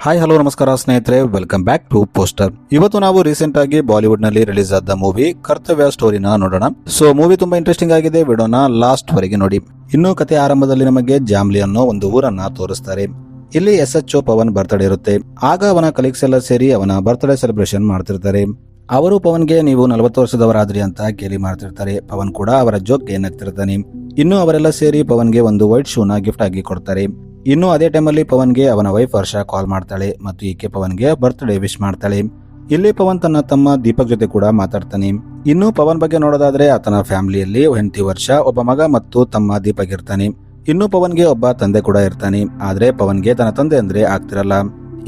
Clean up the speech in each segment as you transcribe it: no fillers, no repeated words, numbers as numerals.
Hi hello ನಮಸ್ಕಾರ ಸ್ನೇಹಿತರೆ, welcome back to poster. ಇವತ್ತು ನಾವು ರೀಸೆಂಟ್ ಆಗಿ ಬಾಲಿವುಡ್ ನಲ್ಲಿ ರಿಲೀಸ್ ಆದ ಮೂವಿ ಕರ್ತವ್ಯ ಸ್ಟೋರಿನ ನೋಡೋಣ. ಸೊ ಮೂವಿ ತುಂಬಾ ಇಂಟ್ರೆಸ್ಟಿಂಗ್ ಆಗಿದೆ, ವಿಡಿಯೋನ ಲಾಸ್ಟ್ ವರೆಗೆ ನೋಡಿ. ಇನ್ನು ಕತೆ ಆರಂಭದಲ್ಲಿ ನಮಗೆ ಜಾಮ್ಲಿ ಅನ್ನೋ ಒಂದು ಊರನ್ನ ತೋರಿಸ್ತಾರೆ. ಇಲ್ಲಿ SHO ಪವನ್ ಬರ್ತ್ಡೇ ಇರುತ್ತೆ. ಆಗ ಅವನ ಕಲೀಗ್ಸ್ ಎಲ್ಲ ಸೇರಿ ಅವನ ಬರ್ತ್ಡೇ ಸೆಲೆಬ್ರೇಷನ್ ಮಾಡ್ತಿರ್ತಾರೆ. ಅವರು ಪವನ್ಗೆ ನೀವು 40 ವರ್ಷದವರಾದ್ರಿ ಅಂತ ಕೇಳಿ ಮಾಡ್ತಿರ್ತಾರೆ. ಪವನ್ ಕೂಡ ಅವರ ಜೋಕ್ಗೆ ನಗ್ತಿರ್ತಾನೆ. ಇನ್ನು ಅವರೆಲ್ಲ ಸೇರಿ ಪವನ್ಗೆ ಒಂದು ವೈಟ್ ಶೂನ ಗಿಫ್ಟ್ ಆಗಿ ಕೊಡ್ತಾರೆ. ಇನ್ನು ಅದೇ ಟೈಮಲ್ಲಿ ಪವನ್ಗೆ ಅವನ ವೈಫ್ ವರ್ಷ ಕಾಲ್ ಮಾಡ್ತಾಳೆ ಮತ್ತು ಈಕೆ ಪವನ್ಗೆ ಬರ್ತ್ಡೇ ವಿಶ್ ಮಾಡ್ತಾಳೆ. ಇಲ್ಲಿ ಪವನ್ ತನ್ನ ತಮ್ಮ ದೀಪಕ್ ಜೊತೆ ಕೂಡ ಮಾತಾಡ್ತಾನೆ. ಇನ್ನು ಪವನ್ ಬಗ್ಗೆ ನೋಡೋದಾದ್ರೆ ಆತನ ಫ್ಯಾಮಿಲಿಯಲ್ಲಿ ಹೆಂಡತಿ ವರ್ಷ, ಒಬ್ಬ ಮಗ ಮತ್ತು ತಮ್ಮ ದೀಪಕ್ ಇರ್ತಾನೆ. ಇನ್ನು ಪವನ್ಗೆ ಒಬ್ಬ ತಂದೆ ಕೂಡ ಇರ್ತಾನೆ. ಆದ್ರೆ ಪವನ್ಗೆ ತನ್ನ ತಂದೆ ಅಂದ್ರೆ ಆಗ್ತಿರಲ್ಲ.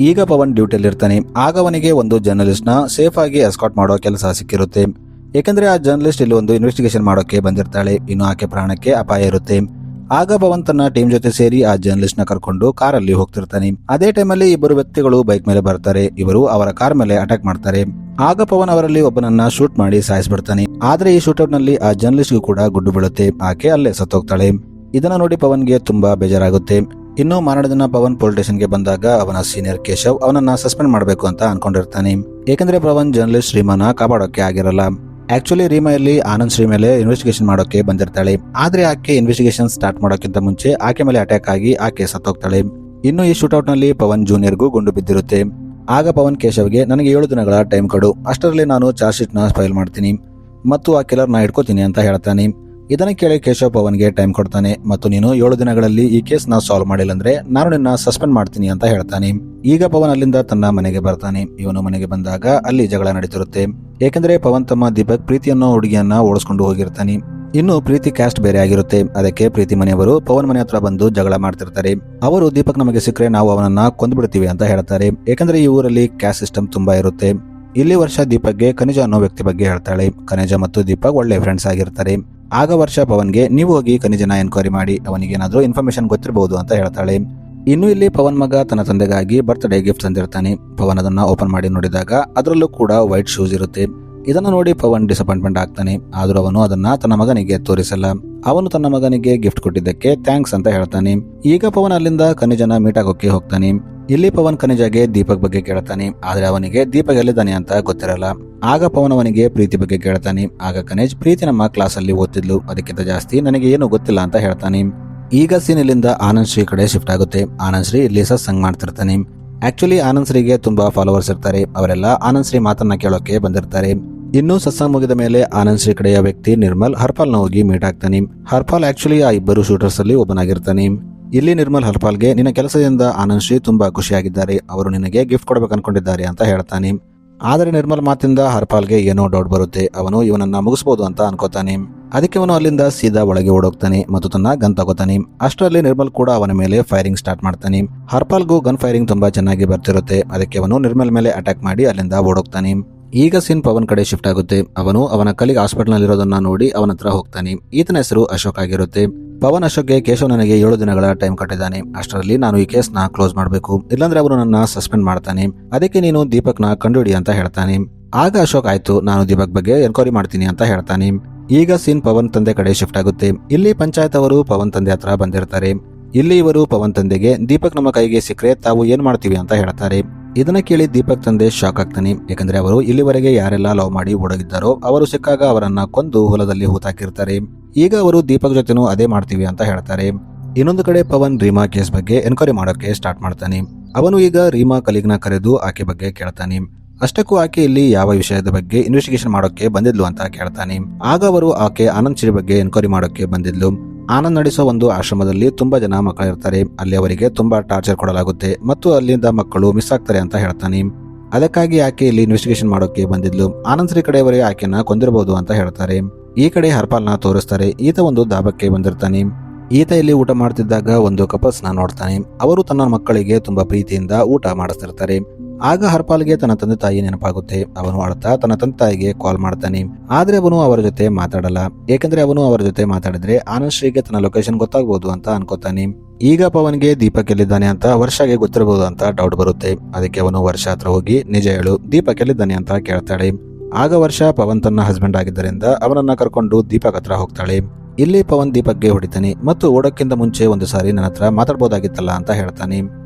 ಈಗ ಪವನ್ ಡ್ಯೂಟಿಯಲ್ಲಿ ಇರ್ತಾನೆ. ಆಗ ಅವನಿಗೆ ಒಂದು ಜರ್ನಲಿಸ್ಟ್ ನ ಸೇಫ್ ಆಗಿ ಎಸ್ಕಾಟ್ ಮಾಡೋ ಕೆಲಸ ಸಿಕ್ಕಿರುತ್ತೆ. ಏಕೆಂದ್ರೆ ಆ ಜರ್ನಲಿಸ್ಟ್ ಇಲ್ಲಿ ಒಂದು ಇನ್ವೆಸ್ಟಿಗೇಷನ್ ಮಾಡೋಕೆ ಬಂದಿರ್ತಾಳೆ. ಇನ್ನು ಆಕೆ ಪ್ರಾಣಕ್ಕೆ ಅಪಾಯ ಇರುತ್ತೆ. ಆಗ ಪವನ್ ತನ್ನ ಟೀಮ್ ಜೊತೆ ಸೇರಿ ಆ ಜರ್ನಲಿಸ್ಟ್ ನ ಕರ್ಕೊಂಡು ಕಾರಲ್ಲಿ ಹೋಗ್ತಿರ್ತಾನೆ. ಅದೇ ಟೈಮಲ್ಲಿ ಇಬ್ಬರು ವ್ಯಕ್ತಿಗಳು ಬೈಕ್ ಮೇಲೆ ಬರ್ತಾರೆ. ಇವರು ಅವರ ಕಾರ್ ಮೇಲೆ ಅಟ್ಯಾಕ್ ಮಾಡ್ತಾರೆ. ಆಗ ಪವನ್ ಅವರಲ್ಲಿ ಒಬ್ಬನನ್ನ ಶೂಟ್ ಮಾಡಿ ಸಾಯಿಸ್ಬಿಡ್ತಾನೆ. ಆದ್ರೆ ಈ ಶೂಟೌಟ್ ನಲ್ಲಿ ಆ ಜರ್ನಲಿಸ್ಟ್ ಕೂಡ ಗುಡ್ಡು ಬೀಳುತ್ತೆ. ಆಕೆ ಅಲ್ಲೇ ಸತ್ತೋಗ್ತಾಳೆ. ಇದನ್ನ ನೋಡಿ ಪವನ್ಗೆ ತುಂಬಾ ಬೇಜಾರಾಗುತ್ತೆ. ಇನ್ನು ಮಾರನೇ ದಿನ ಪವನ್ ಪೊಲೀಸ್ ಸ್ಟೇಷನ್ಗೆ ಬಂದಾಗ ಅವನ ಸೀನಿಯರ್ ಕೇಶವ್ ಅವನನ್ನ ಸಸ್ಪೆಂಡ್ ಮಾಡಬೇಕು ಅಂತ ಅನ್ಕೊಂಡಿರ್ತಾನೆ. ಏಕೆಂದ್ರೆ ಪವನ್ ಜರ್ನಲಿಸ್ಟ್ ರೀಮಾನ ಕಾಪಾಡೋಕೆ ಆಗಿರಲ್ಲ. ಆಕ್ಚುಲಿ ರೀಮಾ ಇಲ್ಲಿ ಆನಂದ್ ಶ್ರೀ ಮೇಲೆ ಇನ್ವೆಸ್ಟಿಗೇಷನ್ ಮಾಡೋಕೆ ಬಂದಿರ್ತಾಳೆ. ಆದ್ರೆ ಆಕೆ ಇನ್ವೆಸ್ಟಿಗೇಷನ್ ಸ್ಟಾರ್ಟ್ ಮಾಡೋಕ್ಕಿಂತ ಮುಂಚೆ ಆಕೆ ಮೇಲೆ ಅಟ್ಯಾಕ್ ಆಗಿ ಆಕೆ ಸತ್ತೋಗ್ತಾಳೆ. ಇನ್ನು ಈ ಶೂಟೌಟ್ ನಲ್ಲಿ ಪವನ್ ಜೂನಿಯರ್ಗೂ ಗುಂಡು ಬಿದ್ದಿರುತ್ತೆ. ಆಗ ಪವನ್ ಕೇಶವ್ಗೆ ನನಗೆ 7 ದಿನಗಳ ಟೈಮ್ ಕೊಡು, ಅಷ್ಟರಲ್ಲಿ ನಾನು ಚಾರ್ಜ್ ಶೀಟ್ ನ ಫೈಲ್ ಮಾಡ್ತೀನಿ ಮತ್ತು ಆ ಕಿಲ್ಲರ್ ನ ಹಿಡ್ಕೋತೀನಿ ಅಂತ ಹೇಳ್ತಾನೆ. ಇದನ್ನ ಕೇಳಿ ಕೇಶವ್ ಪವನ್ಗೆ ಟೈಮ್ ಕೊಡ್ತಾನೆ ಮತ್ತು ನೀನು 7 ದಿನಗಳಲ್ಲಿ ಈ ಕೇಸ್ ನ ಸಾಲ್ವ್ ಮಾಡಿಲ್ಲ ಅಂದ್ರೆ ನಾನು ನಿನ್ನ ಸಸ್ಪೆಂಡ್ ಮಾಡ್ತೀನಿ ಅಂತ ಹೇಳ್ತಾನೆ. ಈಗ ಪವನ್ ಅಲ್ಲಿಂದ ತನ್ನ ಮನೆಗೆ ಬರ್ತಾನೆ. ಇವನು ಮನೆಗೆ ಬಂದಾಗ ಅಲ್ಲಿ ಜಗಳ ನಡೀತಿರುತ್ತೆ. ಏಕೆಂದ್ರೆ ಪವನ್ ತಮ್ಮ ದೀಪಕ್ ಪ್ರೀತಿಯನ್ನೋ ಹುಡುಗಿಯನ್ನ ಓಡಿಸ್ಕೊಂಡು ಹೋಗಿರ್ತಾನೆ. ಇನ್ನು ಪ್ರೀತಿ ಕ್ಯಾಸ್ಟ್ ಬೇರೆ ಆಗಿರುತ್ತೆ. ಅದಕ್ಕೆ ಪ್ರೀತಿ ಮನೆಯವರು ಪವನ್ ಮನೆ ಹತ್ರ ಬಂದು ಜಗಳ ಮಾಡ್ತಿರ್ತಾರೆ. ಅವರು ದೀಪಕ್ ನಮಗೆ ಸಿಕ್ಕರೆ ನಾವು ಅವನನ್ನ ಕೊಂದ್ಬಿಡ್ತೀವಿ ಅಂತ ಹೇಳ್ತಾರೆ. ಏಕೆಂದ್ರೆ ಈ ಊರಲ್ಲಿ ಕ್ಯಾಸ್ಟ್ ಸಿಸ್ಟಮ್ ತುಂಬಾ ಇರುತ್ತೆ. ಇಲ್ಲಿ ವರ್ಷ ದೀಪಕ್ಗೆ ಖನಿಜ ಅನ್ನೋ ವ್ಯಕ್ತಿ ಬಗ್ಗೆ ಹೇಳ್ತಾಳೆ. ಖನಿಜ ಮತ್ತು ದೀಪಕ್ ಒಳ್ಳೆ ಫ್ರೆಂಡ್ಸ್ ಆಗಿರ್ತಾರೆ. ಆಗ ವರ್ಷ ಪವನ್ಗೆ ನೀವು ಹೋಗಿ ಖನಿಜನ ಎನ್ಕ್ವೈರಿ ಮಾಡಿ, ಅವನಿಗೇನಾದ್ರೂ ಇನ್ಫಾರ್ಮೇಶನ್ ಗೊತ್ತಿರಬಹುದು ಅಂತ ಹೇಳ್ತಾಳೆ. ಇನ್ನು ಇಲ್ಲಿ ಪವನ್ ಮಗ ತನ್ನ ತಂದೆಗಾಗಿ ಬರ್ತ್ಡೇ ಗಿಫ್ಟ್ ತಂದಿರ್ತಾನೆ. ಪವನ್ ಅದನ್ನ ಓಪನ್ ಮಾಡಿ ನೋಡಿದಾಗ ಅದರಲ್ಲೂ ಕೂಡ ವೈಟ್ ಶೂಸ್ ಇರುತ್ತೆ. ಇದನ್ನು ನೋಡಿ ಪವನ್ ಡಿಸಪಾಯಿಂಟ್ಮೆಂಟ್ ಆಗ್ತಾನೆ. ಆದ್ರೂ ಅವನು ಅದನ್ನ ತನ್ನ ಮಗನಿಗೆ ತೋರಿಸಲ್ಲ. ಅವನು ತನ್ನ ಮಗನಿಗೆ ಗಿಫ್ಟ್ ಕೊಟ್ಟಿದ್ದಕ್ಕೆ ಥ್ಯಾಂಕ್ಸ್ ಅಂತ ಹೇಳ್ತಾನೆ. ಈಗ ಪವನ್ ಅಲ್ಲಿಂದ ಖನಿಜನ ಮೀಟ್ ಆಗೋಕೆ ಹೋಗ್ತಾನೆ. ಇಲ್ಲಿ ಪವನ್ ಖನಿಜಾಗೆ ದೀಪಕ್ ಬಗ್ಗೆ ಕೇಳ್ತಾನೆ. ಆದ್ರೆ ಅವನಿಗೆ ದೀಪಕ್ ಎಲ್ಲಿದ್ದಾನೆ ಅಂತ ಗೊತ್ತಿರಲ್ಲ. ಆಗ ಪವನ್ ಅವನಿಗೆ ಪ್ರೀತಿ ಬಗ್ಗೆ ಕೇಳ್ತಾನೆ. ಆಗ ಖನಿಜ್ ಪ್ರೀತಿ ನಮ್ಮ ಕ್ಲಾಸ್ ಅಲ್ಲಿ ಓದ್ತಿದ್ಲು, ಅದಕ್ಕಿಂತ ಜಾಸ್ತಿ ನನಗೆ ಏನು ಗೊತ್ತಿಲ್ಲ ಅಂತ ಹೇಳ್ತಾನೆ. ಈಗ ಸೀನ್ ಇಲ್ಲಿಂದ ಆನಂದ್ ಶ್ರೀ ಕಡೆ ಶಿಫ್ಟ್ ಆಗುತ್ತೆ. ಆನಂದ್ ಶ್ರೀ ಇಲ್ಲಿ ಸತ್ಸಂಗ್ ಮಾಡ್ತಿರ್ತಾನೆ. ಆಕ್ಚುಲಿ ಆನಂದ್ ಶ್ರೀಗೆ ತುಂಬಾ ಫಾಲೋವರ್ಸ್ ಇರ್ತಾರೆ. ಅವರೆಲ್ಲ ಆನಂದ್ ಶ್ರೀ ಮಾತನ್ನ ಕೇಳೋಕೆ ಬಂದಿರ್ತಾರೆ. ಇನ್ನು ಸತ್ಸಂಗ್ ಮುಗಿದ ಮೇಲೆ ಆನಂದ್ ಶ್ರೀ ಕಡೆಯ ವ್ಯಕ್ತಿ ನಿರ್ಮಲ್ ಹರ್ಪಾಲ್ ನ ಹೋಗಿ ಮೀಟ್ ಆಗ್ತಾನೆ. ಹರ್ಪಾಲ್ ಆಕ್ಚುಲಿ ಆ ಇಬ್ಬರು ಶೂಟರ್ಸ್ ಅಲ್ಲಿ ಒಬ್ಬನಾಗಿರ್ತಾನೆ. ಇಲ್ಲಿ ನಿರ್ಮಲ್ ಹರ್ಪಾಲ್ಗೆ ನಿನ್ನ ಕೆಲಸದಿಂದ ಆನಂದ್ ಶ್ರೀ ತುಂಬಾ ಖುಷಿಯಾಗಿದ್ದಾರೆ, ಅವರು ನಿನಗೆ ಗಿಫ್ಟ್ ಕೊಡಬೇಕು ಅನ್ಕೊಂಡಿದ್ದಾರೆ ಅಂತ ಹೇಳ್ತಾನೆ. ಆದರೆ ನಿರ್ಮಲ್ ಮಾತಿಂದ ಹರ್ಪಾಲ್ಗೆ ಏನೋ ಡೌಟ್ ಬರುತ್ತೆ. ಅವನು ಇವನನ್ನ ಮುಗಿಸಬಹುದು ಅಂತ ಅನ್ಕೋತಾನೆ. ಅದಕ್ಕೆ ಅವನು ಅಲ್ಲಿಂದ ಸೀದಾ ಒಳಗೆ ಓಡೋಗ್ತಾನೆ ಮತ್ತು ತನ್ನ ಗನ್ ತಗೋತಾನೆ. ಅಷ್ಟರಲ್ಲಿ ನಿರ್ಮಲ್ ಕೂಡ ಅವನ ಮೇಲೆ ಫೈರಿಂಗ್ ಸ್ಟಾರ್ಟ್ ಮಾಡ್ತಾನೆ. ಹರ್ಪಾಲ್ಗೂ ಗನ್ ಫೈರಿಂಗ್ ತುಂಬಾ ಚೆನ್ನಾಗಿ ಬರ್ತಿರುತ್ತೆ. ಅದಕ್ಕೆ ಅವನು ನಿರ್ಮಲ್ ಮೇಲೆ ಅಟ್ಯಾಕ್ ಮಾಡಿ ಅಲ್ಲಿಂದ ಓಡೋಗ್ತಾನೆ. ಈಗ ಸೀನ್ ಪವನ್ ಕಡೆ ಶಿಫ್ಟ್ ಆಗುತ್ತೆ. ಅವನು ಅವನ ಕಲಿಗ್ ಹಾಸ್ಪಿಟಲ್ ನಲ್ಲಿ ಇರೋದನ್ನ ನೋಡಿ ಅವನ ಹತ್ರ ಹೋಗ್ತಾನೆ. ಈತನ ಹೆಸರು ಅಶೋಕ್ ಆಗಿರುತ್ತೆ. ಪವನ್ ಅಶೋಕ್ಗೆ ಕೇಶವ್ ನನಗೆ 7 ದಿನಗಳ ಟೈಮ್ ಕೊಟ್ಟಿದ್ದಾನೆ, ಅಷ್ಟರಲ್ಲಿ ನಾನು ಈ ಕೇಸ್ ನ ಕ್ಲೋಸ್ ಮಾಡಬೇಕು, ಇಲ್ಲಾಂದ್ರೆ ಅವನು ನನ್ನ ಸಸ್ಪೆಂಡ್ ಮಾಡ್ತಾನೆ, ಅದಕ್ಕೆ ನೀನು ದೀಪಕ್ ನ ಕಂಡುಹಿಡಿ ಅಂತ ಹೇಳ್ತಾನೆ. ಆಗ ಅಶೋಕ್ ಆಯ್ತು, ನಾನು ದೀಪಕ್ ಬಗ್ಗೆ ಎನ್ಕ್ವೈರಿ ಮಾಡ್ತೀನಿ ಅಂತ ಹೇಳ್ತಾನೆ. ಈಗ ಸೀನ್ ಪವನ್ ತಂದೆ ಕಡೆ ಶಿಫ್ಟ್ ಆಗುತ್ತೆ. ಇಲ್ಲಿ ಪಂಚಾಯತ್ ಅವರು ಪವನ್ ತಂದೆ ಹತ್ರ ಬಂದಿರ್ತಾರೆ. ಇಲ್ಲಿ ಇವರು ಪವನ್ ತಂದೆಗೆ ದೀಪಕ್ ನಮ್ಮ ಕೈಗೆ ಸಿಕ್ಕರೆ ತಾವು ಏನ್ ಮಾಡ್ತೀವಿ ಅಂತ ಹೇಳ್ತಾರೆ. ಇದನ್ನ ಕೇಳಿ ದೀಪಕ್ ತಂದೆ ಶಾಕ್ ಆಗ್ತಾನೆ. ಯಾಕಂದ್ರೆ ಅವರು ಇಲ್ಲಿವರೆಗೆ ಯಾರೆಲ್ಲ ಲವ್ ಮಾಡಿ ಓಡೋಗಿದ್ದಾರೋ ಅವರು ಸಿಕ್ಕಾಗ ಅವರನ್ನ ಕೊಂದು ಹೊಲದಲ್ಲಿ ಹೂತಾಕಿರ್ತಾರೆ. ಈಗ ಅವರು ದೀಪಕ್ ಜೊತೆನೂ ಅದೇ ಮಾಡ್ತೀವಿ ಅಂತ ಹೇಳ್ತಾರೆ. ಇನ್ನೊಂದು ಕಡೆ ಪವನ್ ರೀಮಾ ಕೇಸ್ ಬಗ್ಗೆ ಎನ್ಕ್ವೈರಿ ಮಾಡೋಕೆ ಸ್ಟಾರ್ಟ್ ಮಾಡ್ತಾನೆ. ಅವನು ಈಗ ರೀಮಾ ಕಲೀಗ್ನ ಕರೆದು ಆಕೆ ಬಗ್ಗೆ ಕೇಳ್ತಾನೆ. ಅಷ್ಟಕ್ಕೂ ಆಕೆ ಇಲ್ಲಿ ಯಾವ ವಿಷಯದ ಬಗ್ಗೆ ಇನ್ವೆಸ್ಟಿಗೇಷನ್ ಮಾಡೋಕೆ ಬಂದಿದ್ಲು ಅಂತ ಕೇಳ್ತಾನೆ. ಆಗ ಅವರು ಆಕೆ ಆನಂದ್ ಶ್ರೀ ಬಗ್ಗೆ ಎನ್ಕ್ವೈರಿ ಮಾಡೋಕೆ ಬಂದಿದ್ಲು. ಆನಂದ್ ನಡೆಸೋ ಒಂದು ಆಶ್ರಮದಲ್ಲಿ ತುಂಬಾ ಜನ ಮಕ್ಕಳಿರ್ತಾರೆ. ಅಲ್ಲಿ ಅವರಿಗೆ ತುಂಬಾ ಟಾರ್ಚರ್ ಕೊಡಲಾಗುತ್ತೆ ಮತ್ತು ಅಲ್ಲಿಂದ ಮಕ್ಕಳು ಮಿಸ್ ಆಗ್ತಾರೆ ಅಂತ ಹೇಳ್ತಾನೆ. ಅದಕ್ಕಾಗಿ ಆಕೆ ಇಲ್ಲಿ ಇನ್ವೆಸ್ಟಿಗೇಷನ್ ಮಾಡೋಕೆ ಬಂದಿದ್ಲು. ಆನಂದ್ ಶ್ರೀ ಕಡೆಯವರಿಗೆ ಆಕೆನ ಕೊಂದಿರಬಹುದು ಅಂತ ಹೇಳ್ತಾರೆ. ಈ ಕಡೆ ಹರ್ಪಾಲ್ ನ ತೋರಿಸ್ತಾರೆ. ಈತ ಒಂದು ದಾಬಕ್ಕೆ ಬಂದಿರ್ತಾನೆ. ಈತ ಇಲ್ಲಿ ಊಟ ಮಾಡ್ತಿದ್ದಾಗ ಒಂದು ಕಪಲ್ಸ್ ನ ನೋಡ್ತಾನೆ. ಅವರು ತನ್ನ ಮಕ್ಕಳಿಗೆ ತುಂಬಾ ಪ್ರೀತಿಯಿಂದ ಊಟ ಮಾಡಿಸ್ತಿರ್ತಾರೆ. ಆಗ ಹರ್ಪಾಲ್ಗೆ ತನ್ನ ತಂದೆ ತಾಯಿ ನೆನಪಾಗುತ್ತೆ. ಅವನು ಅಳ್ತಾ ತನ್ನ ತಂದೆ ತಾಯಿಗೆ ಕಾಲ್ ಮಾಡ್ತಾನೆ. ಆದ್ರೆ ಅವನು ಅವರ ಜೊತೆ ಮಾತಾಡಲ್ಲ. ಏಕೆಂದ್ರೆ ಅವನು ಅವರ ಜೊತೆ ಮಾತಾಡಿದ್ರೆ ಆನಂದ್ ಶ್ರೀಗೆ ತನ್ನ ಲೊಕೇಶನ್ ಗೊತ್ತಾಗಬಹುದು ಅಂತ ಅನ್ಕೋತಾನೆ. ಈಗ ಪವನ್ಗೆ ದೀಪಕ್ ಎಲ್ಲಿದ್ದಾನೆ ಅಂತ ವರ್ಷಗೆ ಗೊತ್ತಿರಬಹುದು ಅಂತ ಡೌಟ್ ಬರುತ್ತೆ. ಅದಕ್ಕೆ ಅವನು ವರ್ಷ ಹತ್ರ ಹೋಗಿ ನಿಜ ಹೇಳು, ದೀಪಕ್ ಎಲ್ಲಿದ್ದಾನೆ ಅಂತ ಕೇಳ್ತಾಳೆ. ಆಗ ವರ್ಷ ಪವನ್ ತನ್ನ ಹಸ್ಬೆಂಡ್ ಆಗಿದ್ದರಿಂದ ಅವನನ್ನ ಕರ್ಕೊಂಡು ದೀಪಕ್ ಹತ್ರ ಹೋಗ್ತಾಳೆ. ಇಲ್ಲಿ ಪವನ್ ದೀಪಕ್ಗೆ ಹೊಡಿತಾನೆ ಮತ್ತು ಓಡೋಕ್ಕಿಂತ ಮುಂಚೆ ಒಂದು ಸಾರಿ ನನ್ನ ಹತ್ರ ಮಾತಾಡ್ಬೋದಾಗಿತ್ತಲ್ಲ ಅಂತ ಹೇಳ್ತಾನೆ.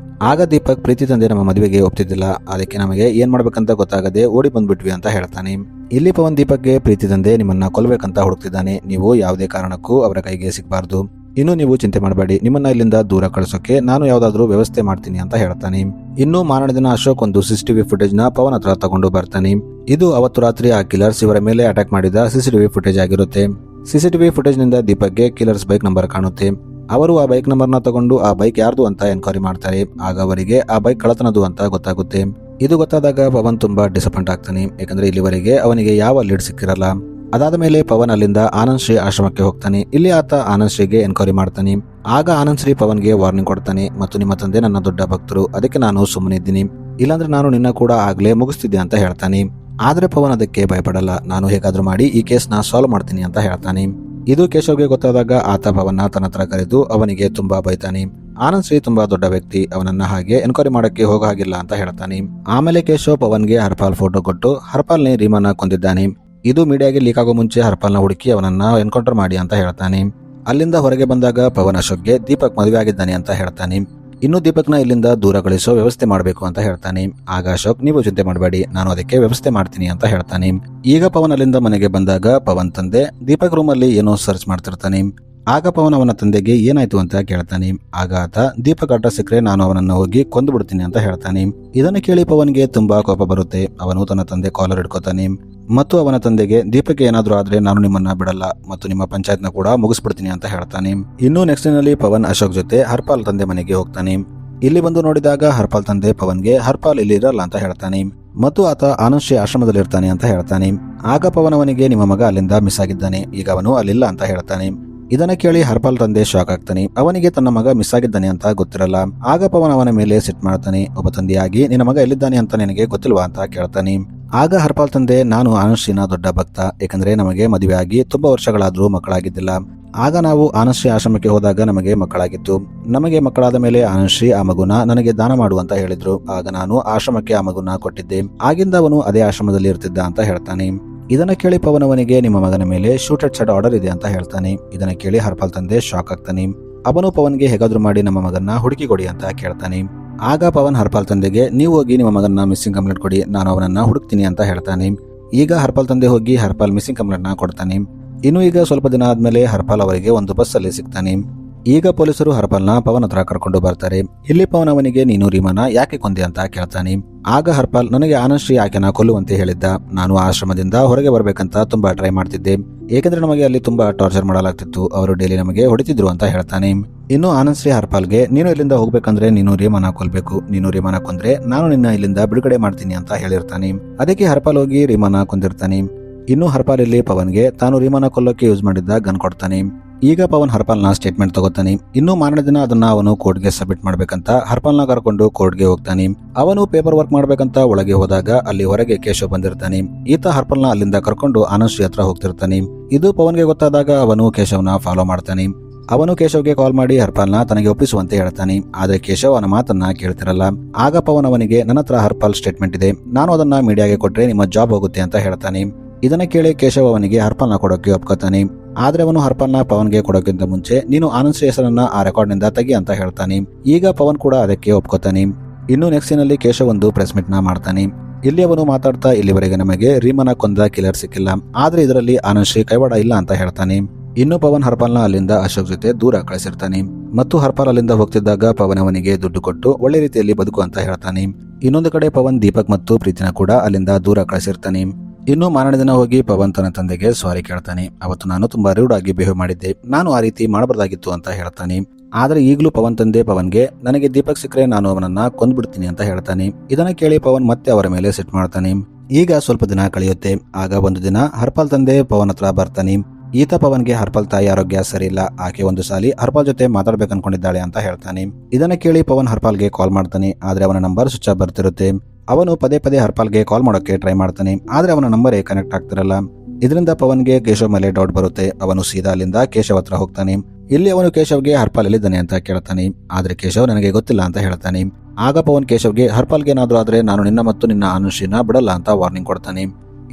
ಆಗ ದೀಪಕ್ ಪ್ರೀತಿ ತಂದೆ ನಮ್ಮ ಮದುವೆಗೆ ಒಪ್ತಿದ್ದಿಲ್ಲ, ಅದಕ್ಕೆ ನಮಗೆ ಏನ್ ಮಾಡ್ಬೇಕಂತ ಗೊತ್ತಾಗದೆ ಓಡಿ ಬಂದ್ಬಿಟ್ವಿ ಅಂತ ಹೇಳ್ತಾನೆ. ಇಲ್ಲಿ ಪವನ್ ದೀಪಕ್ಗೆ ಪ್ರೀತಿ ತಂದೆ ನಿಮ್ಮನ್ನ ಕೊಲ್ಲಬೇಕಂತ ಹುಡುಕ್ತಿದ್ದಾನೆ, ನೀವು ಯಾವುದೇ ಕಾರಣಕ್ಕೂ ಅವರ ಕೈಗೆ ಸಿಗಬಾರ್ದು, ಇನ್ನು ನೀವು ಚಿಂತೆ ಮಾಡಬೇಡಿ, ನಿಮ್ಮನ್ನ ಇಲ್ಲಿಂದ ದೂರ ಕಳಿಸೋಕೆ ನಾನು ಯಾವ್ದಾದ್ರು ವ್ಯವಸ್ಥೆ ಮಾಡ್ತೀನಿ ಅಂತ ಹೇಳ್ತಾನೆ. ಇನ್ನು ಮಾರನೇ ದಿನ ಅಶೋಕ್ ಒಂದು CCTV ಫುಟೇಜ್ ನ ಪವನ್ ಹತ್ರ ತಗೊಂಡು ಬರ್ತಾನೆ. ಇದು ಅವತ್ತು ರಾತ್ರಿ ಆ ಕಿಲ್ಲರ್ಸ್ ಇವರ ಮೇಲೆ ಅಟ್ಯಾಕ್ ಮಾಡಿದ CCTV ಫುಟೇಜ್ ಆಗಿರುತ್ತೆ. CCTV ಫುಟೇಜ್ ನಿಂದ ದೀಪಕ್ಗೆ ಕಿಲ್ಲರ್ಸ್ ಬೈಕ್ ನಂಬರ್ ಕಾಣುತ್ತೆ. ಅವರು ಆ ಬೈಕ್ ನಂಬರ್ನ ತಗೊಂಡು ಆ ಬೈಕ್ ಯಾರ್ದು ಅಂತ ಎನ್ಕ್ವೈರಿ ಮಾಡ್ತಾರೆ. ಆಗ ಅವರಿಗೆ ಆ ಬೈಕ್ ಕಳ್ಳತನದು ಅಂತ ಗೊತ್ತಾಗುತ್ತೆ. ಇದು ಗೊತ್ತಾದಾಗ ಪವನ್ ತುಂಬಾ ಡಿಸಪಾಯಿಂಟ್ ಆಗ್ತಾನೆ, ಯಾಕಂದ್ರೆ ಇಲ್ಲಿವರೆಗೆ ಅವನಿಗೆ ಯಾವ ಲೀಡ್ ಸಿಕ್ಕಿರಲ್ಲ. ಅದಾದ ಮೇಲೆ ಪವನ್ ಅಲ್ಲಿಂದ ಆನಂದ್ ಶ್ರೀ ಆಶ್ರಮಕ್ಕೆ ಹೋಗ್ತಾನೆ. ಇಲ್ಲಿ ಆತ ಆನಂದ್ ಶ್ರೀಗೆ ಎನ್ಕ್ವೈರಿ ಮಾಡ್ತಾನೆ. ಆಗ ಆನಂದ್ ಶ್ರೀ ಪವನ್ಗೆ ವಾರ್ನಿಂಗ್ ಕೊಡ್ತಾನೆ, ಮತ್ತು ನಿಮ್ಮ ತಂದೆ ನನ್ನ ದೊಡ್ಡ ಭಕ್ತರು, ಅದಕ್ಕೆ ನಾನು ಸುಮ್ಮನಿದ್ದೀನಿ, ಇಲ್ಲಾಂದ್ರೆ ನಾನು ನಿನ್ನ ಕೂಡ ಆಗ್ಲೇ ಮುಗಿಸ್ತಿದ್ದೆ ಅಂತ ಹೇಳ್ತಾನೆ. ಆದ್ರೆ ಪವನ್ ಅದಕ್ಕೆ ಭಯಪಡಲ್ಲ, ನಾನು ಹೇಗಾದ್ರೂ ಮಾಡಿ ಈ ಕೇಸ್ನ ಸಾಲ್ವ್ ಮಾಡ್ತೀನಿ ಅಂತ ಹೇಳ್ತಾನೆ. ಇದು ಕೇಶವ್ಗೆ ಗೊತ್ತಾದಾಗ ಆತ ಪವನ್ನ ತನ್ನ ಹತ್ರ ಕರೆದು ಅವನಿಗೆ ತುಂಬಾ ಬೈತಾನೆ. ಆನಂದ್ ಶ್ರೀ ತುಂಬಾ ದೊಡ್ಡ ವ್ಯಕ್ತಿ, ಅವನನ್ನ ಹಾಗೆ ಎನ್ಕ್ವೈರಿ ಮಾಡಕ್ಕೆ ಹೋಗೋ ಹಾಗಿಲ್ಲ ಅಂತ ಹೇಳ್ತಾನೆ. ಆಮೇಲೆ ಕೇಶವ್ ಪವನ್ಗೆ ಹರ್ಪಾಲ್ ಫೋಟೋ ಕೊಟ್ಟು ಹರ್ಪಾಲ್ನೇ ರೀಮಾನ ಕೊಂದಿದ್ದಾನೆ, ಇದು ಮೀಡಿಯಾಗೆ ಲೀಕ್ ಆಗೋ ಮುಂಚೆ ಹರ್ಪಾಲ್ನ ಹುಡುಕಿ ಅವನನ್ನ ಎನ್ಕೌಂಟರ್ ಮಾಡಿ ಅಂತ ಹೇಳ್ತಾನೆ. ಅಲ್ಲಿಂದ ಹೊರಗೆ ಬಂದಾಗ ಪವನ್ ಅಶೋಕ್ಗೆ ದೀಪಕ್ ಮದುವೆ ಆಗಿದ್ದಾನೆ ಅಂತ ಹೇಳ್ತಾನೆ. ಇನ್ನು ದೀಪಕ್ನ ಇಲ್ಲಿಂದ ದೂರ ಕಳಿಸೋ ವ್ಯವಸ್ಥೆ ಮಾಡಬೇಕು ಅಂತ ಹೇಳ್ತಾನೆ. ಆಗ ಅಶೋಕ್, ನೀವು ಚಿಂತೆ ಮಾಡಬೇಡಿ, ನಾನು ಅದಕ್ಕೆ ವ್ಯವಸ್ಥೆ ಮಾಡ್ತೀನಿ ಅಂತ ಹೇಳ್ತಾನೆ. ಈಗ ಪವನ್ ಅಲ್ಲಿಂದ ಮನೆಗೆ ಬಂದಾಗ ಪವನ್ ತಂದೆ ದೀಪಕ್ ರೂಮ್ ಅಲ್ಲಿ ಏನೋ ಸರ್ಚ್ ಮಾಡ್ತಿರ್ತಾನೆ. ಆಗ ಪವನ್ ಅವನ ತಂದೆಗೆ ಏನಾಯ್ತು ಅಂತ ಕೇಳ್ತಾನೆ. ಆಗ ಆತ, ದೀಪಕ್ ಅಡ್ಡ ಸಿಕ್ಕರೆ ನಾನು ಅವನನ್ನು ಹೋಗಿ ಕೊಂದು ಬಿಡ್ತೀನಿ ಅಂತ ಹೇಳ್ತಾನೆ. ಇದನ್ನು ಕೇಳಿ ಪವನ್ಗೆ ತುಂಬಾ ಕೋಪ ಬರುತ್ತೆ. ಅವನು ತನ್ನ ತಂದೆ ಕಾಲರ್ ಹಿಡ್ಕೋತಾನೆ ಮತ್ತು ಅವನ ತಂದೆಗೆ, ದೀಪಕ್ ಏನಾದ್ರೂ ಆದ್ರೆ ನಾನು ನಿಮ್ಮನ್ನ ಬಿಡಲ್ಲ ಮತ್ತು ನಿಮ್ಮ ಪಂಚಾಯತ್ನ ಕೂಡ ಮುಗಿಸ್ಬಿಡ್ತೀನಿ ಅಂತ ಹೇಳ್ತಾನೆ. ಇನ್ನು ನೆಕ್ಸ್ಟ್ ದಿನಲ್ಲಿ ಪವನ್ ಅಶೋಕ್ ಜೊತೆ ಹರ್ಪಾಲ್ ತಂದೆ ಮನೆಗೆ ಹೋಗ್ತಾನೆ. ಇಲ್ಲಿ ಬಂದು ನೋಡಿದಾಗ ಹರ್ಪಾಲ್ ತಂದೆ ಪವನ್ಗೆ ಹರ್ಪಾಲ್ ಇಲ್ಲಿ ಇರಲ್ಲ ಅಂತ ಹೇಳ್ತಾನೆ ಮತ್ತು ಆತ ಆನಂದ್ ಶ್ರೀ ಆಶ್ರಮದಲ್ಲಿ ಇರ್ತಾನೆ ಅಂತ ಹೇಳ್ತಾನೆ. ಆಗ ಪವನ್ ಅವನಿಗೆ, ನಿಮ್ಮ ಮಗ ಅಲ್ಲಿಂದ ಮಿಸ್ ಆಗಿದ್ದಾನೆ, ಈಗ ಅವನು ಅಲ್ಲಿಲ್ಲ ಅಂತ ಹೇಳ್ತಾನೆ. ಇದನ್ನ ಕೇಳಿ ಹರ್ಪಾಲ್ ತಂದೆ ಶಾಕ್ ಆಗ್ತಾನೆ. ಅವನಿಗೆ ತನ್ನ ಮಗ ಮಿಸ್ ಆಗಿದ್ದಾನೆ ಅಂತ ಗೊತ್ತಿರಲ್ಲ. ಆಗ ಪವನ್ ಅವನ ಮೇಲೆ ಸಿಟ್ ಮಾಡ್ತಾನೆ. ಒಬ್ಬ ತಂದೆಯಾಗಿ ನಿನ್ನ ಮಗ ಎಲ್ಲಿದ್ದಾನೆ ಅಂತ ನಿನಗೆ ಗೊತ್ತಿಲ್ವಾ ಅಂತ ಕೇಳ್ತಾನೆ. ಆಗ ಹರ್ಪಾಲ್ ತಂದೆ, ನಾನು ಆನಂದ್ ಶ್ರೀನ ದೊಡ್ಡ ಭಕ್ತ, ಯಾಕಂದ್ರೆ ನಮಗೆ ಮದುವೆ ಆಗಿ ತುಂಬಾ ವರ್ಷಗಳಾದ್ರೂ ಮಕ್ಕಳಾಗಿದ್ದಿಲ್ಲ. ಆಗ ನಾವು ಆನಂದ್ ಶ್ರೀ ಆಶ್ರಮಕ್ಕೆ ಹೋದಾಗ ನಮಗೆ ಮಕ್ಕಳಾಗಿತ್ತು. ನಮಗೆ ಮಕ್ಕಳಾದ ಮೇಲೆ ಆನಂದ್ ಶ್ರೀ ಆ ಮಗುನ ನನಗೆ ದಾನ ಮಾಡು ಅಂತ ಹೇಳಿದ್ರು. ಆಗ ನಾನು ಆಶ್ರಮಕ್ಕೆ ಆ ಮಗುನ ಕೊಟ್ಟಿದ್ದೆ. ಆಗಿಂದ ಅವನು ಅದೇ ಆಶ್ರಮದಲ್ಲಿ ಇರ್ತಿದ್ದ ಅಂತ ಹೇಳ್ತಾನೆ. ಇದನ್ನ ಕೇಳಿ ಪವನ್ ಅವನಿಗೆ, ನಿಮ್ಮ ಮಗನ ಮೇಲೆ ಶೂಟ್ ಅಂಡ್ ಶಾಟ್ ಆರ್ಡರ್ ಇದೆ ಅಂತ ಹೇಳ್ತಾನೆ. ಇದನ್ನ ಕೇಳಿ ಹರ್ಪಾಲ್ ತಂದೆ ಶಾಕ್ ಆಗ್ತಾನೆ. ಅವನು ಪವನ್ಗೆ ಹೇಗಾದ್ರೂ ಮಾಡಿ ನಮ್ಮ ಮಗನ್ನ ಹುಡುಕಿ ಕೊಡಿ ಅಂತ ಕೇಳ್ತಾನೆ. ಆಗ ಪವನ್ ಹರ್ಪಾಲ್ ತಂದೆಗೆ, ನೀವು ಹೋಗಿ ನಿಮ್ಮ ಮಗನ ಮಿಸ್ಸಿಂಗ್ ಕಂಪ್ಲೇಂಟ್ ಕೊಡಿ, ನಾನು ಅವನನ್ನ ಹುಡುಕ್ತೀನಿ ಅಂತ ಹೇಳ್ತಾನೆ. ಈಗ ಹರ್ಪಾಲ್ ತಂದೆ ಹೋಗಿ ಹರ್ಪಾಲ್ ಮಿಸ್ಸಿಂಗ್ ಕಂಪ್ಲೇಂಟ್ ನ ಕೊಡ್ತಾನೆ. ಇನ್ನು ಈಗ ಸ್ವಲ್ಪ ದಿನ ಆದ್ಮೇಲೆ ಹರ್ಪಾಲ್ ಅವರಿಗೆ ಒಂದು ಬಸ್ ಅಲ್ಲಿ ಸಿಗ್ತಾನೆ. ಈಗ ಪೊಲೀಸರು ಹರ್ಪಾಲ್ನ ಪವನ್ ಹತ್ರ ಕರ್ಕೊಂಡು ಬರ್ತಾರೆ. ಇಲ್ಲಿ ಪವನ್ ಅವನಿಗೆ, ನೀನು ರೀಮಾನ ಯಾಕೆ ಕೊಂದೆ ಅಂತ ಕೇಳ್ತಾನೆ. ಆಗ ಹರ್ಪಾಲ್, ನನಗೆ ಆನಂದ್ ಶ್ರೀ ಆಕೆನ ಕೊಲ್ಲುವಂತೆ ಹೇಳಿದ್ದ, ನಾನು ಆಶ್ರಮದಿಂದ ಹೊರಗೆ ಬರ್ಬೇಕಂತ ತುಂಬಾ ಟ್ರೈ ಮಾಡ್ತಿದ್ದೆ, ಏಕೆಂದ್ರೆ ನಮಗೆ ಅಲ್ಲಿ ತುಂಬಾ ಟಾರ್ಚರ್ ಮಾಡಲಾಗ್ತಿತ್ತು, ಅವರು ಡೈಲಿ ನಮಗೆ ಹೊಡಿತಿದ್ರು ಅಂತ ಹೇಳ್ತಾನೆ. ಇನ್ನು ಆನಂದ್ ಶ್ರೀ ಹರ್ಪಾಲ್ಗೆ, ನೀನು ಇಲ್ಲಿಂದ ಹೋಗ್ಬೇಕಂದ್ರೆ ನೀನು ರೀಮಾನ ಕೊಲ್ಬೇಕು, ನೀನು ರೀಮಾನ ಕೊಂದ್ರೆ ನಾನು ನಿನ್ನ ಇಲ್ಲಿಂದ ಬಿಡುಗಡೆ ಮಾಡ್ತೀನಿ ಅಂತ ಹೇಳಿರ್ತಾನೆ. ಅದಕ್ಕೆ ಹರ್ಪಾಲ್ ಹೋಗಿ ರೀಮಾನ ಕೊಂದಿರ್ತಾನೆ. ಇನ್ನು ಹರ್ಪಾಲ್ ಇಲ್ಲಿ ಪವನ್ಗೆ ತಾನು ರೀಮಾನ ಕೊಲ್ಲೋಕೆ ಯೂಸ್ ಮಾಡಿದ್ದ ಗನ್ ಕೊಡ್ತಾನೆ. ಈಗ ಪವನ್ ಹರ್ಪಾಲ್ನ ಸ್ಟೇಟ್ಮೆಂಟ್ ತಗೋತಾನೆ. ಇನ್ನು ಮಾರನೇ ದಿನ ಅದನ್ನ ಅವನು ಕೋರ್ಟ್ಗೆ ಸಬ್ಮಿಟ್ ಮಾಡ್ಬೇಕಂತ ಹರ್ಪಾಲ್ನ ಕರ್ಕೊಂಡು ಕೋರ್ಟ್ಗೆ ಹೋಗ್ತಾನೆ. ಅವನು ಪೇಪರ್ ವರ್ಕ್ ಮಾಡ್ಬೇಕಂತ ಒಳಗೆ ಹೋದಾಗ ಅಲ್ಲಿ ಹೊರಗೆ ಕೇಶವ್ ಬಂದಿರ್ತಾನೆ. ಈತ ಹರ್ಪಾಲ್ನ ಅಲ್ಲಿಂದ ಕರ್ಕೊಂಡು ಆನಂದ್ ಶ್ರೀ ಹತ್ರ ಹೋಗ್ತಿರ್ತಾನೆ. ಇದು ಪವನ್ಗೆ ಗೊತ್ತಾದಾಗ ಅವನು ಕೇಶವ್ನ ಫಾಲೋ ಮಾಡ್ತಾನೆ. ಅವನು ಕೇಶವ್ಗೆ ಕಾಲ್ ಮಾಡಿ ಹರ್ಪಾಲ್ನ ತನಗೆ ಒಪ್ಪಿಸುವಂತೆ ಹೇಳ್ತಾನೆ. ಆದ್ರೆ ಕೇಶವ್ ಅವನ ಮಾತನ್ನ ಕೇಳ್ತಿರಲ್ಲ. ಆಗ ಪವನ್ ಅವನಿಗೆ, ನನ್ನ ಹತ್ರ ಹರ್ಪಾಲ್ ಸ್ಟೇಟ್ಮೆಂಟ್ ಇದೆ, ನಾನು ಅದನ್ನ ಮೀಡಿಯಾಗೆ ಕೊಟ್ರೆ ನಿಮ್ಮ ಜಾಬ್ ಹೋಗುತ್ತೆ ಅಂತ ಹೇಳ್ತಾನೆ. ಇದನ್ನ ಕೇಳಿ ಕೇಶವ್ ಅವನಿಗೆ ಹರ್ಪಾಲ್ನ ಕೊಡೋಕೆ ಒಪ್ಕೋತಾನೆ. ಆದ್ರೆ ಅವನು ಹರ್ಪಾಲ್ನ ಪವನ್ಗೆ ಕೊಡೋಕ್ಕಿಂತ ಮುಂಚೆ ನೀನು ಆನಂದ್ ಶ್ರೀ ಹೆಸರನ್ನ ಆ ರೆಕಾರ್ಡ್ ನಿಂದ ತೆಗಿ ಅಂತ ಹೇಳ್ತಾನೆ. ಈಗ ಪವನ್ ಕೂಡ ಅದಕ್ಕೆ ಒಪ್ಕೋತಾನೆ. ಇನ್ನು ನೆಕ್ಸ್ಟ್ ಸೀನಲ್ಲಿ ಕೇಶವ್ ಒಂದು ಪ್ರೆಸ್ ಮೀಟ್ ನ ಮಾಡ್ತಾನೆ. ಇಲ್ಲಿ ಅವನು ಮಾತಾಡ್ತಾ, ಇಲ್ಲಿವರೆಗೆ ನಮಗೆ ರೀಮಾನ ಕೊಂದ ಕಿಲ್ಲರ್ ಸಿಕ್ಕಿಲ್ಲ, ಆದ್ರೆ ಇದರಲ್ಲಿ ಆನಂದ್ ಶ್ರೀ ಕೈವಾಡ ಇಲ್ಲ ಅಂತ ಹೇಳ್ತಾನೆ. ಇನ್ನು ಪವನ್ ಹರ್ಪಾಲ್ನ ಅಲ್ಲಿಂದ ಅಶೋಕ್ ಜೊತೆ ದೂರ ಕಳಿಸಿರ್ತಾನೆ ಮತ್ತು ಹರ್ಪಾಲ್ ಅಲ್ಲಿಂದ ಹೋಗ್ತಿದ್ದಾಗ ಪವನ್ ಅವನಿಗೆ ದುಡ್ಡು ಕೊಟ್ಟು ಒಳ್ಳೆ ರೀತಿಯಲ್ಲಿ ಬದುಕು ಅಂತ ಹೇಳ್ತಾನೆ. ಇನ್ನೊಂದು ಕಡೆ ಪವನ್ ದೀಪಕ್ ಮತ್ತು ಪ್ರೀತಿನ ಕೂಡ ಅಲ್ಲಿಂದ ದೂರ ಕಳಿಸಿರ್ತಾನೆ. ಇನ್ನು ಮಾರನೇ ದಿನ ಹೋಗಿ ಪವನ್ ತನ್ನ ತಂದೆಗೆ ಸಾರಿ ಕೇಳ್ತಾನೆ. ಅವತ್ತು ನಾನು ತುಂಬಾ ರೂಡ್ ಆಗಿ ಬಿಹೇವ್ ಮಾಡಿದ್ದೆ, ನಾನು ಆ ರೀತಿ ಮಾಡಬಾರ್ದಾಗಿತ್ತು ಅಂತ ಹೇಳ್ತಾನೆ. ಆದ್ರೆ ಈಗಲೂ ಪವನ್ ತಂದೆ ಪವನ್ಗೆ, ನನಗೆ ದೀಪಕ್ ಸಿಕ್ಕರೆ ನಾನು ಅವನನ್ನ ಕೊಂದ್ಬಿಡ್ತೀನಿ ಅಂತ ಹೇಳ್ತಾನೆ. ಇದನ್ನ ಕೇಳಿ ಪವನ್ ಮತ್ತೆ ಅವರ ಮೇಲೆ ಸಿಟ್ ಮಾಡ್ತಾನೆ. ಈಗ ಸ್ವಲ್ಪ ದಿನ ಕಳೆಯುತ್ತೆ. ಆಗ ಒಂದು ದಿನ ಹರ್ಪಾಲ್ ತಂದೆ ಪವನ್ ಹತ್ರ ಬರ್ತಾನೆ. ಈತ ಪವನ್ಗೆ ಹರ್ಪಾಲ್ ತಾಯಿ ಆರೋಗ್ಯ ಸರಿ ಇಲ್ಲ, ಆಕೆ ಒಂದು ಸಾಲಿ ಹರ್ಪಾಲ್ ಜೊತೆ ಮಾತಾಡ್ಬೇಕು ಅನ್ಕೊಂಡಿದ್ದಾಳೆ ಅಂತ ಹೇಳ್ತಾನೆ. ಇದನ್ನ ಕೇಳಿ ಪವನ್ ಹರ್ಪಾಲ್ಗೆ ಕಾಲ್ ಮಾಡ್ತಾನೆ. ಆದ್ರೆ ಅವನ ನಂಬರ್ ಸ್ವಿಚ್ ಆಫ್ ಬರ್ತಿರುತ್ತೆ. ಅವನು ಪದೇ ಪದೇ ಹರ್ಪಾಲ್ಗೆ ಕಾಲ್ ಮಾಡೋಕೆ ಟ್ರೈ ಮಾಡ್ತಾನೆ. ಆದ್ರೆ ಅವನ ನಂಬರೇ ಕನೆಕ್ಟ್ ಆಗ್ತಿರಲ್ಲ. ಇದರಿಂದ ಪವನ್ಗೆ ಕೇಶವ್ ಮೇಲೆ ಡೌಟ್ ಬರುತ್ತೆ. ಅವನು ಸೀದಾ ಅಲ್ಲಿಂದ ಕೇಶವ್ ಹತ್ರ ಹೋಗ್ತಾನೆ. ಇಲ್ಲಿ ಅವನು ಕೇಶವ್ಗೆ ಹರ್ಪಾಲ್ ಎಲ್ಲಿದ್ದಾನೆ ಅಂತ ಕೇಳ್ತಾನೆ. ಆದ್ರೆ ಕೇಶವ್ ನನಗೆ ಗೊತ್ತಿಲ್ಲ ಅಂತ ಹೇಳ್ತಾನೆ. ಆಗ ಪವನ್ ಕೇಶವ್ಗೆ, ಹರ್ಪಾಲ್ಗೆ ಏನಾದ್ರೂ ಆದ್ರೆ ನಾನು ನಿನ್ನ ಮತ್ತು ನಿನ್ನ ಆನಂದ್ ಶ್ರೀನ ಬಿಡಲ್ಲ ಅಂತ ವಾರ್ನಿಂಗ್ ಕೊಡ್ತಾನೆ.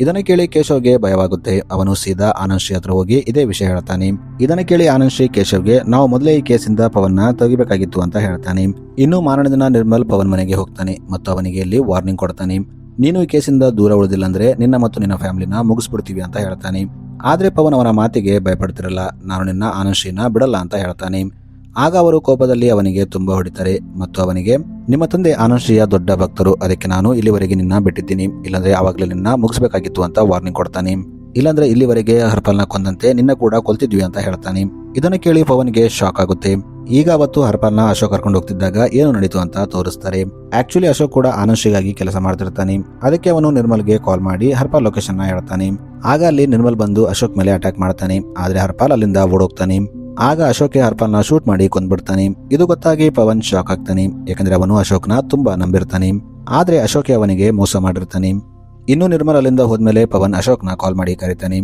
ಇದನ್ನ ಕೇಳಿ ಕೇಶವ್ಗೆ ಭಯವಾಗುತ್ತೆ. ಅವನು ಸೀದಾ ಆನಂದ್ ಶ್ರೀ ಹತ್ರ ಹೋಗಿ ಇದೇ ವಿಷಯ ಹೇಳ್ತಾನೆ. ಇದನ್ನ ಕೇಳಿ ಆನಂದ್ ಶ್ರೀ ಕೇಶವ್ಗೆ ನಾವು ಮೊದಲೇ ಈ ಕೇಸಿಂದ ಪವನ್ ನ ತೆಗಿಬೇಕಾಗಿತ್ತು ಅಂತ ಹೇಳ್ತಾನೆ. ಇನ್ನು ಮಾರನೇ ದಿನ ನಿರ್ಮಲ್ ಪವನ್ ಮನೆಗೆ ಹೋಗ್ತಾನೆ ಮತ್ತು ಅವನಿಗೆ ಇಲ್ಲಿ ವಾರ್ನಿಂಗ್ ಕೊಡ್ತಾನೆ. ನೀನು ಈ ಕೇಸಿಂದ ದೂರ ಉಳಿದಿಲ್ಲ ಅಂದ್ರೆ ನಿನ್ನ ಮತ್ತು ನಿನ್ನ ಫ್ಯಾಮಿಲಿನ ಮುಗಿಸ್ಬಿಡ್ತೀವಿ ಅಂತ ಹೇಳ್ತಾನೆ. ಆದ್ರೆ ಪವನ್ ಅವನ ಮಾತಿಗೆ ಭಯಪಡ್ತಿರಲ್ಲ. ನಾನು ನಿನ್ನ ಆನಂದ್ ಶ್ರೀನ ಬಿಡಲ್ಲ ಅಂತ ಹೇಳ್ತಾನೆ. ಆಗ ಅವರು ಕೋಪದಲ್ಲಿ ಅವನಿಗೆ ತುಂಬಾ ಹೊಡಿತಾರೆ ಮತ್ತು ಅವನಿಗೆ ನಿಮ್ಮ ತಂದೆ ಆನಂದ್ ಶ್ರೀಯ ದೊಡ್ಡ ಭಕ್ತರು, ಅದಕ್ಕೆ ನಾನು ಇಲ್ಲಿವರೆಗೆ ನಿನ್ನ ಬಿಟ್ಟಿದ್ದೀನಿ, ಇಲ್ಲಾಂದ್ರೆ ಆವಾಗಲೇ ನಿನ್ನ ಮುಗಿಸ್ಬೇಕಾಗಿತ್ತು ಅಂತ ವಾರ್ನಿಂಗ್ ಕೊಡ್ತಾನೆ. ಇಲ್ಲಾಂದ್ರೆ ಇಲ್ಲಿವರೆಗೆ ಹರ್ಪಲ್ನ ಕೊಂದಂತೆ ನಿನ್ನ ಕೂಡ ಕೊಲ್ತಿದ್ವಿ ಅಂತ ಹೇಳ್ತಾನೆ. ಇದನ್ನು ಕೇಳಿ ಪವನ್ಗೆ ಶಾಕ್ ಆಗುತ್ತೆ. ಈಗ ಅವತ್ತು ಹರ್ಪಲ್ನ ಅಶೋಕ್ ಕರ್ಕೊಂಡು ಹೋಗ್ತಿದ್ದಾಗ ಏನು ನಡೀತು ಅಂತ ತೋರಿಸ್ತಾರೆ. ಆಕ್ಚುಲಿ ಅಶೋಕ್ ಕೂಡ ಆನಂದ್ ಶ್ರೀಗಾಗಿ ಕೆಲಸ ಮಾಡ್ತಿರ್ತಾನೆ. ಅದಕ್ಕೆ ಅವನು ನಿರ್ಮಲ್ಗೆ ಕಾಲ್ ಮಾಡಿ ಹರ್ಪಾಲ್ ಲೊಕೇಶನ್ ನ ಹೇಳ್ತಾನೆ. ಆಗ ಅಲ್ಲಿ ನಿರ್ಮಲ್ ಬಂದು ಅಶೋಕ್ ಮೇಲೆ ಅಟ್ಯಾಕ್ ಮಾಡ್ತಾನೆ. ಆದ್ರೆ ಹರ್ಪಾಲ್ ಅಲ್ಲಿಂದ ಓಡೋಗ್ತಾನೆ. ಆಗ ಅಶೋಕ್ ಹರ್ಪಾಲ್ನ ಶೂಟ್ ಮಾಡಿ ಕೊಂದ್ಬಿಡ್ತಾನೆ. ಇದು ಗೊತ್ತಾಗಿ ಪವನ್ ಶಾಕ್ ಆಗ್ತಾನೆ. ಯಾಕಂದ್ರೆ ಅವನು ಅಶೋಕ್ನ ತುಂಬಾ ನಂಬಿರ್ತಾನೆ. ಆದ್ರೆ ಅಶೋಕ್ ಅವನಿಗೆ ಮೋಸ ಮಾಡಿರ್ತಾನೆ. ಇನ್ನು ನಿರ್ಮಲ್ ಅಲ್ಲಿಂದ ಹೋದ್ಮೇಲೆ ಪವನ್ ಅಶೋಕ್ನ ಕಾಲ್ ಮಾಡಿ ಕರೀತಾನೆ.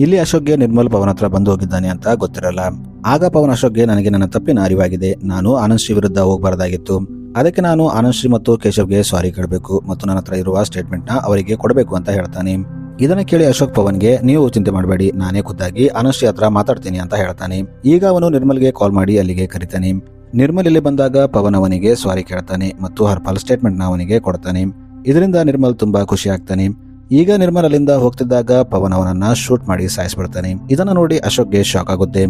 ಇಲ್ಲಿ ಅಶೋಕ್ಗೆ ನಿರ್ಮಲ್ ಪವನ್ ಹತ್ರ ಬಂದು ಹೋಗಿದ್ದಾನೆ ಅಂತ ಗೊತ್ತಿರಲ್ಲ. ಆಗ ಪವನ್ ಅಶೋಕ್ಗೆ ನನಗೆ ನನ್ನ ತಪ್ಪಿನ ಅರಿವಾಗಿದೆ, ನಾನು ಆನಂದ್ ಶ್ರೀ ವಿರುದ್ಧ ಹೋಗಬಾರದಾಗಿತ್ತು, ಅದಕ್ಕೆ ನಾನು ಆನಂದ್ ಶ್ರೀ ಮತ್ತು ಕೇಶವ್ಗೆ ಸಾರಿ ಕೇಳಬೇಕು ಮತ್ತು ನನ್ನ ಹತ್ರ ಇರುವ ಸ್ಟೇಟ್ಮೆಂಟ್ ನ ಅವರಿಗೆ ಕೊಡಬೇಕು ಅಂತ ಹೇಳ್ತಾನೆ. ಇದನ್ನ ಕೇಳಿ ಅಶೋಕ್ ಪವನ್ಗೆ ನೀವು ಚಿಂತೆ ಮಾಡಬೇಡಿ, ನಾನೇ ಖುದ್ದಾಗಿ ಆನಂದ್ ಶ್ರೀ ಹತ್ರ ಮಾತಾಡ್ತೀನಿ ಅಂತ ಹೇಳ್ತಾನೆ. ಈಗ ಅವನು ನಿರ್ಮಲ್ಗೆ ಕಾಲ್ ಮಾಡಿ ಅಲ್ಲಿಗೆ ಕರೀತಾನೆ. ನಿರ್ಮಲ್ ಇಲ್ಲಿ ಬಂದಾಗ ಪವನ್ ಅವನಿಗೆ ಸಾರಿ ಕೇಳ್ತಾನೆ ಮತ್ತು ಹರ್ಪಾಲ್ ಸ್ಟೇಟ್ಮೆಂಟ್ ನ ಅವನಿಗೆ ಕೊಡ್ತಾನೆ. ಇದರಿಂದ ನಿರ್ಮಲ್ ತುಂಬಾ ಖುಷಿ ಆಗ್ತಾನೆ. ಈಗ ನಿರ್ಮಲ್ ಅಲ್ಲಿಂದ ಹೋಗ್ತಿದ್ದಾಗ ಪವನ್ ಅವನನ್ನ ಶೂಟ್ ಮಾಡಿ ಸಾಯಿಸ್ಬಿಡ್ತಾನೆ. ಇದನ್ನ ನೋಡಿ ಅಶೋಕ್ಗೆ ಶಾಕ್ ಆಗುತ್ತೆ.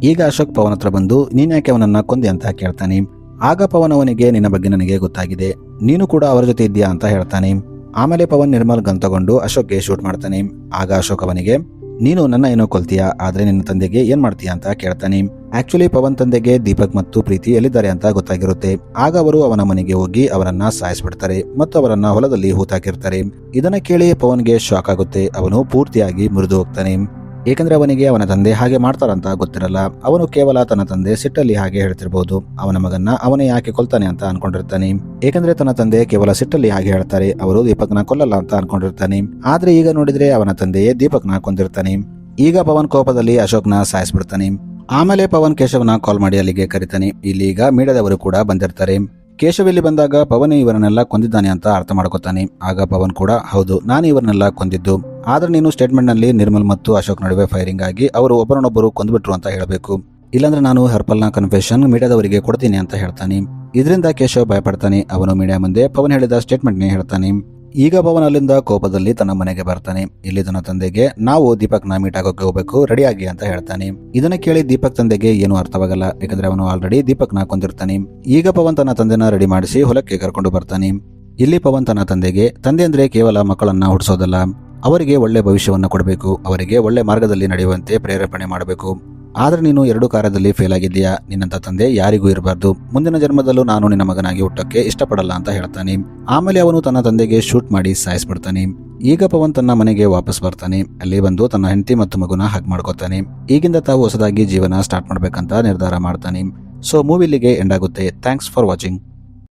ಈಗ ಅಶೋಕ್ ಪವನ್ ಹತ್ರ ಬಂದು ನೀನ್ ಯಾಕೆ ಅವನನ್ನ ಕೊಂದೆ ಅಂತ ಕೇಳ್ತಾನೆ. ಆಗ ಪವನ್ ಅವನಿಗೆ ನಿನ್ನ ಬಗ್ಗೆ ನನಗೆ ಗೊತ್ತಾಗಿದೆ, ನೀನು ಕೂಡ ಅವರ ಜೊತೆ ಇದ್ದೀಯಾ ಅಂತ ಹೇಳ್ತಾನೆ. ಆಮೇಲೆ ಪವನ್ ನಿರ್ಮಲ್ ಗನ್ ತಗೊಂಡು ಅಶೋಕ್ಗೆ ಶೂಟ್ ಮಾಡ್ತಾನೆ. ಆಗ ಅಶೋಕ್ ಅವನಿಗೆ ನೀನು ನನ್ನ ಏನೋ ಕೊಲ್ತೀಯಾ, ಆದ್ರೆ ನಿನ್ನ ತಂದೆಗೆ ಏನ್ ಮಾಡ್ತೀಯಾ ಅಂತ ಕೇಳ್ತಾನೆ. ಆಕ್ಚುಲಿ ಪವನ್ ತಂದೆಗೆ ದೀಪಕ್ ಮತ್ತು ಪ್ರೀತಿ ಎಲ್ಲಿದ್ದಾರೆ ಅಂತ ಗೊತ್ತಾಗಿರುತ್ತೆ. ಆಗ ಅವರು ಅವನ ಮನೆಗೆ ಹೋಗಿ ಅವರನ್ನ ಸಾಯಿಸ್ಬಿಡ್ತಾರೆ ಮತ್ತು ಅವರನ್ನ ಹೊಲದಲ್ಲಿ ಹೂತಾಕಿರ್ತಾರೆ. ಇದನ್ನ ಕೇಳಿ ಪವನ್ಗೆ ಶಾಕ್ ಆಗುತ್ತೆ. ಅವನು ಪೂರ್ತಿಯಾಗಿ ಮುರಿದು ಹೋಗ್ತಾನೆ. ಏಕೆಂದ್ರೆ ಅವನಿಗೆ ಅವನ ತಂದೆ ಹಾಗೆ ಮಾಡ್ತಾರಂತ ಗೊತ್ತಿರಲ್ಲ. ಅವನು ಕೇವಲ ತನ್ನ ತಂದೆ ಸಿಟ್ಟಲ್ಲಿ ಹಾಗೆ ಹೇಳ್ತಿರ್ಬಹುದು. ಅವನ ಮಗನ್ನ ಅವನೇ ಯಾಕೆ ಕೊಲ್ತಾನೆ ಅಂತ ಅನ್ಕೊಂಡಿರ್ತಾನೆ. ಏಕೆಂದ್ರೆ ತನ್ನ ತಂದೆ ಕೇವಲ ಸಿಟ್ಟಲ್ಲಿ ಹಾಗೆ ಹೇಳ್ತಾರೆ, ಅವರು ದೀಪಕ್ನ ಕೊಲ್ಲಲ್ಲ ಅಂತ ಅನ್ಕೊಂಡಿರ್ತಾನೆ. ಆದ್ರೆ ಈಗ ನೋಡಿದ್ರೆ ಅವನ ತಂದೆಯೇ ದೀಪಕ್ನ ಕೊಂದಿರ್ತಾನೆ. ಈಗ ಪವನ್ ಕೋಪದಲ್ಲಿ ಅಶೋಕ್ನ ಸಾಯಿಸ್ಬಿಡ್ತಾನೆ. ಆಮೇಲೆ ಪವನ್ ಕೇಶವ್ನ ಕಾಲ್ ಮಾಡಿ ಅಲ್ಲಿಗೆ ಕರೀತಾನೆ. ಇಲ್ಲಿ ಈಗ ಮೀಡಿಯಾದವರು ಕೂಡ ಬಂದಿರ್ತಾರೆ. ಕೇಶವ್ ಇಲ್ಲಿ ಬಂದಾಗ ಪವನ್ ಇವರನ್ನೆಲ್ಲ ಕೊಂದಿದ್ದಾನೆ ಅಂತ ಅರ್ಥ ಮಾಡ್ಕೋತಾನೆ. ಆಗ ಪವನ್ ಕೂಡ ಹೌದು, ನಾನು ಇವರನ್ನೆಲ್ಲ ಕೊಂದಿದ್ದು, ಆದ್ರೆ ನೀನು ಸ್ಟೇಟ್ಮೆಂಟ್ ನಲ್ಲಿ ನಿರ್ಮಲ್ ಮತ್ತು ಅಶೋಕ್ ನಡುವೆ ಫೈರಿಂಗ್ ಆಗಿ ಅವರು ಒಬ್ಬರನ್ನೊಬ್ಬರು ಕೊಂದ್ಬಿಟ್ರು ಅಂತ ಹೇಳಬೇಕು, ಇಲ್ಲಾಂದ್ರೆ ನಾನು ಹರ್ಪಲ್ನ ಕನ್ಫೆಷನ್ ಮೀಡಿಯಾದವರಿಗೆ ಕೊಡ್ತೀನಿ ಅಂತ ಹೇಳ್ತಾನೆ. ಇದರಿಂದ ಕೇಶವ್ ಭಯಪಡ್ತಾನೆ. ಅವನು ಮೀಡಿಯಾ ಮುಂದೆ ಪವನ್ ಹೇಳಿದ ಸ್ಟೇಟ್ಮೆಂಟ್ ನೇ ಹೇಳ್ತಾನೆ. ಈಗ ಪವನ್ ಅಲ್ಲಿಂದ ಕೋಪದಲ್ಲಿ ತನ್ನ ಮನೆಗೆ ಬರ್ತಾನೆ. ಇಲ್ಲಿ ತನ್ನ ತಂದೆಗೆ ನಾವು ದೀಪಕ್ನ ಮೀಟ್ ಆಗೋಕೆ ಹೋಗ್ಬೇಕು, ರೆಡಿ ಆಗಿ ಅಂತ ಹೇಳ್ತಾನೆ. ಇದನ್ನ ಕೇಳಿ ದೀಪಕ್ ತಂದೆಗೆ ಏನು ಅರ್ಥವಾಗಲ್ಲ, ಯಾಕಂದ್ರೆ ಅವನು ಆಲ್ರೆಡಿ ದೀಪಕ್ನ ಕೊಂದಿರ್ತಾನೆ. ಈಗ ಪವನ್ ತನ್ನ ತಂದೆನ ರೆಡಿ ಮಾಡಿಸಿ ಹೊಲಕ್ಕೆ ಕರ್ಕೊಂಡು ಬರ್ತಾನೆ. ಇಲ್ಲಿ ಪವನ್ ತನ್ನ ತಂದೆಗೆ ತಂದೆ ಅಂದ್ರೆ ಕೇವಲ ಮಕ್ಕಳನ್ನ ಹುಟ್ಟಿಸೋದಲ್ಲ, ಅವರಿಗೆ ಒಳ್ಳೆ ಭವಿಷ್ಯವನ್ನು ಕೊಡಬೇಕು, ಅವರಿಗೆ ಒಳ್ಳೆ ಮಾರ್ಗದಲ್ಲಿ ನಡೆಯುವಂತೆ ಪ್ರೇರೇಪಣೆ ಮಾಡಬೇಕು. ಆದ್ರೆ ನೀನು 2 ಕಾರ್ಯದಲ್ಲಿ ಫೇಲ್ ಆಗಿದ್ದೀಯಾ, ನಿನ್ನಂತ ತಂದೆ ಯಾರಿಗೂ ಇರಬಾರ್ದು, ಮುಂದಿನ ಜನ್ಮದಲ್ಲೂ ನಾನು ನಿನ್ನ ಮಗನಾಗಿ ಹುಟ್ಟಕ್ಕೆ ಇಷ್ಟಪಡಲ್ಲ ಅಂತ ಹೇಳ್ತಾನೆ. ಆಮೇಲೆ ಅವನು ತನ್ನ ತಂದೆಗೆ ಶೂಟ್ ಮಾಡಿ ಸಾಯಿಸ್ಬಿಡ್ತಾನೆ. ಈಗ ಪವನ್ ತನ್ನ ಮನೆಗೆ ವಾಪಸ್ ಬರ್ತಾನೆ. ಅಲ್ಲಿ ಬಂದು ತನ್ನ ಹೆಂಡತಿ ಮತ್ತು ಮಗುನ ಹಗ್ ಮಾಡ್ಕೋತಾನೆ. ಈಗಿಂದ ತಾವು ಹೊಸದಾಗಿ ಜೀವನ ಸ್ಟಾರ್ಟ್ ಮಾಡ್ಬೇಕಂತ ನಿರ್ಧಾರ ಮಾಡ್ತಾನೆ. ಸೊ ಮೂವಿ ಇಲ್ಲಿಗೆ ಎಂಡ್ ಆಗುತ್ತೆ. Thanks for watching.